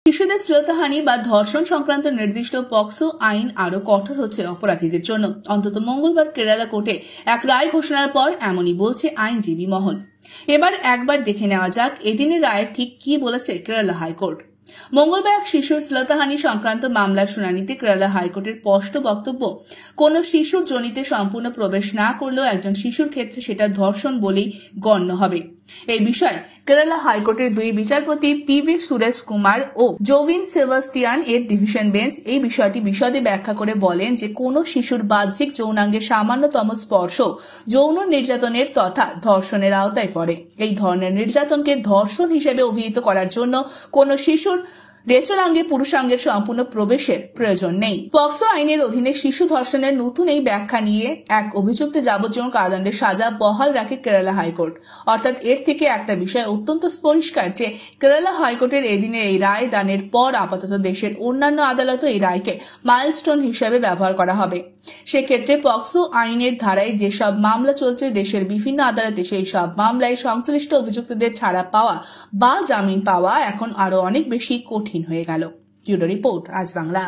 শিশুদের শ্লীলতাহানি বা ধর্ষণ সংক্রান্ত নির্দিষ্ট পক্সো আইন আরো কঠোর হচ্ছে অপরাধীদের জন্য। অন্তত মঙ্গলবার কেরালা কোর্টে এক রায় ঘোষণার পর এমনই বলছে আইনজীবী মহল। এবার একবার দেখে নেওয়া যাক এদিনের রায় ঠিক কি বলেছে কেরালা হাইকোর্ট। মঙ্গলবার এক শিশুর শ্লীলতাহানি সংক্রান্ত মামলার শুনানিতে কেরালা হাইকোর্টের স্পষ্ট বক্তব্য, কোন শিশুর যোনিতে সম্পূর্ণ প্রবেশ না করলেও একজন শিশুর ক্ষেত্রে সেটা ধর্ষণ বলেই গণ্য হবে। এই বিষয়ে কেরালা হাইকোর্টের দুই বিচারপতি পি.ভি. সুরেশ কুমার ও জোভিন সেবাস্তিয়ান এর ডিভিশন বেঞ্চ এই বিষয়টি বিশদে ব্যাখ্যা করে বলেন যে কোন শিশুর বাহ্যিক যৌনাঙ্গের সামান্যতম স্পর্শ যৌন নির্যাতনের তথা ধর্ষণের আওতায় পড়ে। এই ধরনের নির্যাতনকে ধর্ষণ হিসেবে অভিহিত করার জন্য কোন শিশুর রেচনাঙ্গে পুরুষাঙ্গের সম্পূর্ণ প্রবেশের প্রয়োজন নেই। পক্সো আইনের অধীনে শিশু ধর্ষণের নতুন এই ব্যাখ্যা নিয়ে এক অভিযুক্ত যাবজ্জীবন কারাদণ্ডের সাজা বহাল রাখে কেরালা হাইকোর্ট। অর্থাৎ এর থেকে একটা বিষয় অত্যন্ত পরিষ্কার যে কেরালা হাইকোর্টের এদিনের এই রায় দানের পর আপাতত দেশের অন্যান্য আদালতও এই রায়কে মাইলস্টোন হিসেবে ব্যবহার করা হবে। সেক্ষেত্রে পক্সো আইনের ধারায় যেসব মামলা চলছে দেশের বিভিন্ন আদালতে, সেই সব মামলায় সংশ্লিষ্ট অভিযুক্তদের ছাড়া পাওয়া বা জামিন পাওয়া এখন আরো অনেক বেশি কঠিন হয়ে গেল। ব্যুরো রিপোর্ট, আজ বাংলা।